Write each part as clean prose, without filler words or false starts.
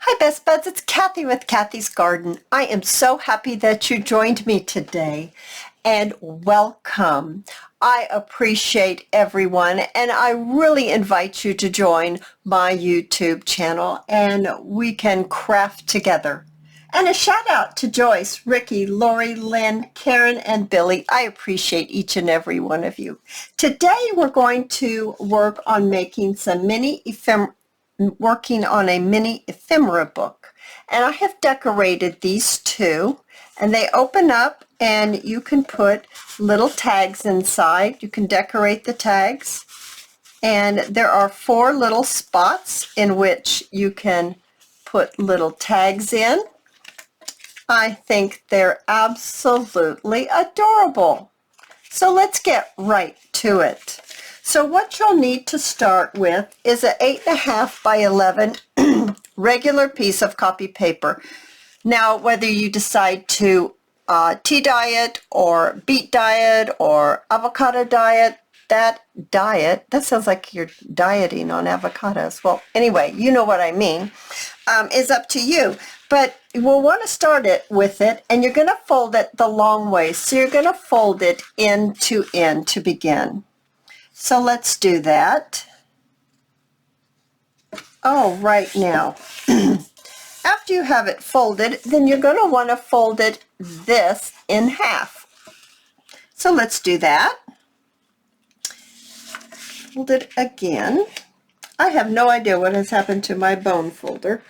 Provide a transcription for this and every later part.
Hi Best Buds, it's Cathy with Cathy's Garden. I am so happy that you joined me today and welcome. I appreciate everyone and I really invite you to join my YouTube channel and we can craft together. And a shout out to Joyce, Ricky, Lori, Lynn, Karen, and Billy. I appreciate each and every one of you. Today we're going to work on making some working on a mini ephemera book, and I have decorated these two, and they open up and you can put little tags inside. You can decorate the tags, and there are 4 little spots in which you can put little tags in. I think they're absolutely adorable. So let's get right to it. So what you'll need to start with is an 8.5 by 11 regular piece of copy paper. Now, whether you decide to tea dye it or beet dye it or avocado dye it, that sounds like you're dieting on avocados. Well, anyway, you know what I mean, is up to you. But we'll want to start it with it, and you're going to fold it the long way. So you're going to fold it end to end to begin. So let's do that. Oh, right now. After you have it folded, then you're going to want to fold it this in half. So let's do that. Fold it again. I have no idea what has happened to my bone folder.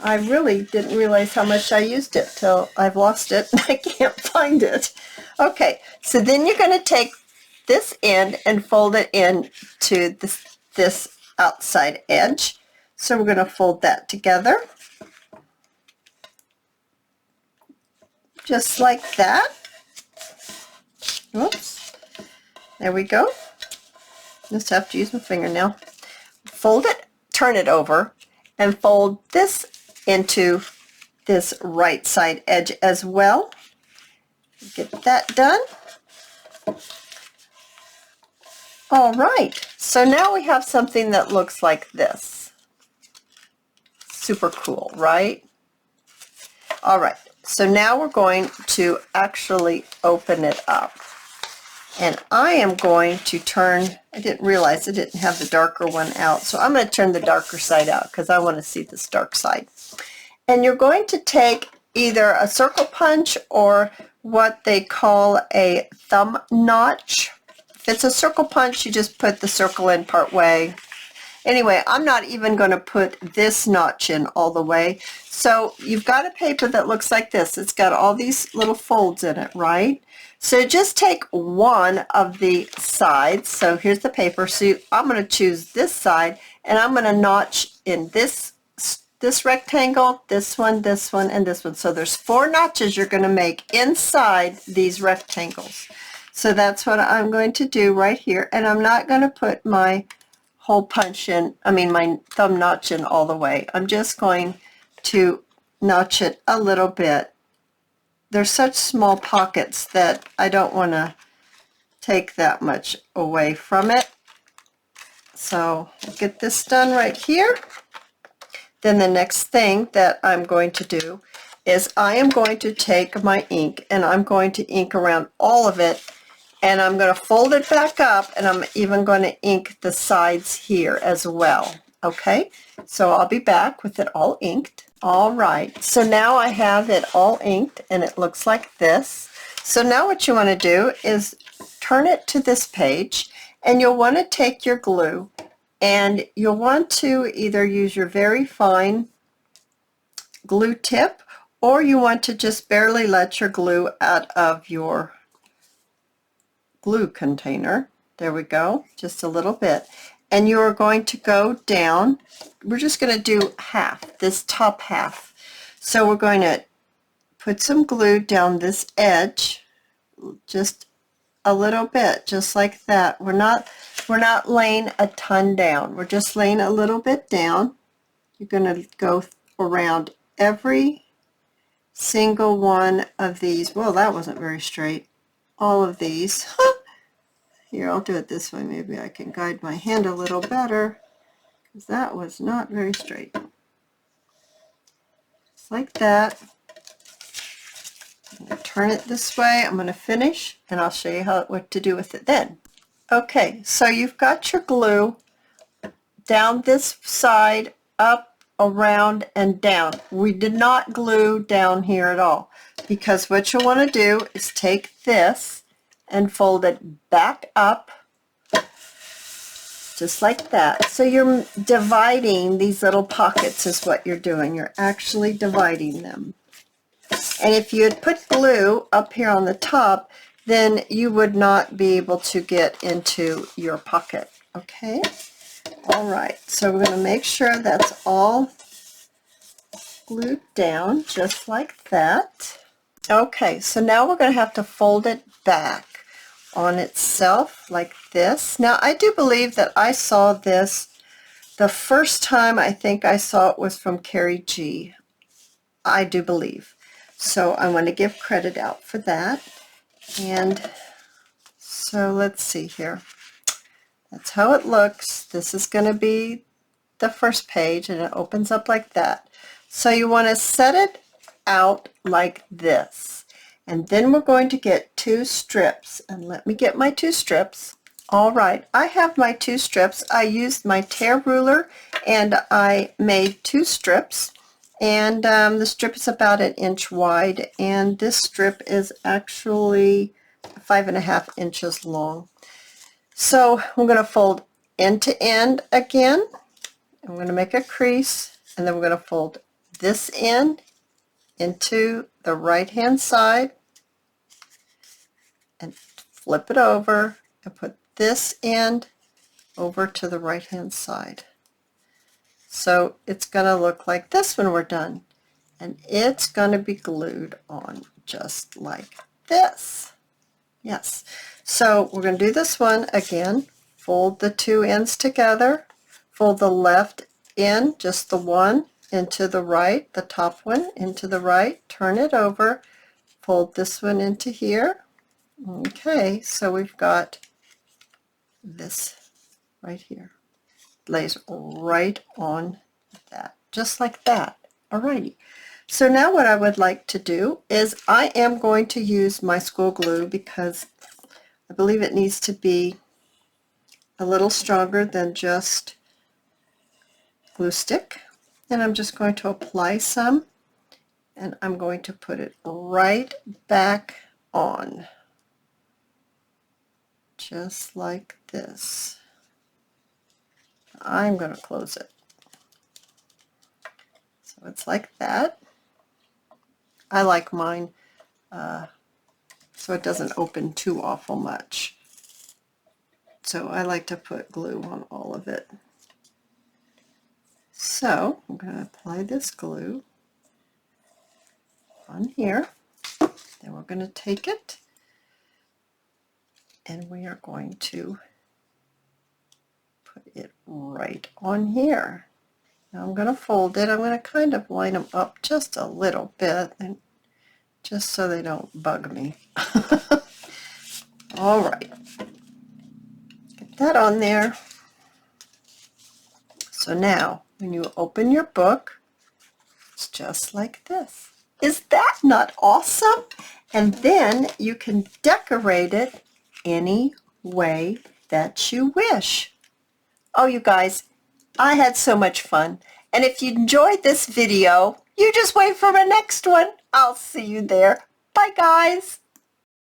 I really didn't realize how much I used it till I've lost it and I can't find it. Okay, so then you're going to take this end and fold it in to this outside edge. So we're going to fold that together. Just like that. Oops. There we go. Just have to use my fingernail. Fold it, turn it over, and fold this into this right side edge as well. Get that done. All right, so now we have something that looks like this. Super cool, right? All right, so now we're going to actually open it up. And I am going to turn, I didn't realize I didn't have the darker one out, so I'm going to turn the darker side out because I want to see this dark side. And you're going to take either a circle punch or what they call a thumb notch. If it's a circle punch, you just put the circle in part way. Anyway, I'm not even going to put this notch in all the way. So you've got a paper that looks like this. It's got all these little folds in it, right? So just take one of the sides. So here's the paper. So I'm going to choose this side, and I'm going to notch in this rectangle, this one, and this one. So there's 4 notches you're going to make inside these rectangles. So that's what I'm going to do right here. And I'm not going to put my hole punch in, my thumb notch in all the way. I'm just going to notch it a little bit. There's such small pockets that I don't want to take that much away from it. So I'll get this done right here. Then the next thing that I'm going to do is I am going to take my ink and I'm going to ink around all of it, and I'm going to fold it back up, and I'm even going to ink the sides here as well. Okay, so I'll be back with it all inked. All right, so now I have it all inked and it looks like this. So now what you want to do is turn it to this page, and you'll want to take your glue, and you'll want to either use your very fine glue tip, or you want to just barely let your glue out of your glue container. There we go, just a little bit. And you are going to go down. We're just going to do half, this top half. So we're going to put some glue down this edge, just a little bit, just like that. We're not laying a ton down. We're just laying a little bit down. You're going to go around every single one of these. Well, that wasn't very straight. All of these. Here, I'll do it this way. Maybe I can guide my hand a little better, because that was not very straight. Just like that. I'm going to turn it this way. I'm going to finish, and I'll show you what to do with it then. Okay, so you've got your glue down this side, up, around, and down. We did not glue down here at all, because what you'll want to do is take this and fold it back up, just like that. So you're dividing these little pockets is what you're doing. You're actually dividing them. And if you had put glue up here on the top, then you would not be able to get into your pocket. Okay? All right, so we're going to make sure that's all glued down just like that. Okay, so now we're going to have to fold it back on itself like this. Now, I do believe that I saw this the first time I think I saw it was from Carrie G. I do believe. So I want to give credit out for that. And so let's see here. That's how it looks. This is going to be the first page, and it opens up like that. So you want to set it out like this. And then we're going to get 2 strips. And let me get my 2 strips. All right, I have my 2 strips. I used my tear ruler, and I made 2 strips. And the strip is about 1 inch wide, and this strip is actually 5.5 inches long. So we're going to fold end to end again. I'm going to make a crease, and then we're going to fold this end into the right hand side and flip it over and put this end over to the right hand side. So it's going to look like this when we're done, and it's going to be glued on just like this. Yes, so we're going to do this one again. Fold the 2 ends together, fold the left end, just the one, into the right, the top one into the right, turn it over, fold this one into here. Okay, so we've got this right here. Lays right on that, just like that. Alrighty. So now what I would like to do is I am going to use my school glue because I believe it needs to be a little stronger than just glue stick. And I'm just going to apply some, and I'm going to put it right back on, just like this. I'm going to close it. So it's like that. I like mine so it doesn't open too awful much. So I like to put glue on all of it. So I'm going to apply this glue on here. Then we're going to take it and we are going to put it right on here. Now I'm going to fold it. I'm going to kind of line them up just a little bit, and just so they don't bug me. All right. Get that on there. So now, when you open your book, it's just like this. Is that not awesome? And then you can decorate it any way that you wish. Oh, you guys, I had so much fun. And if you enjoyed this video, you just wait for my next one. I'll see you there. Bye, guys.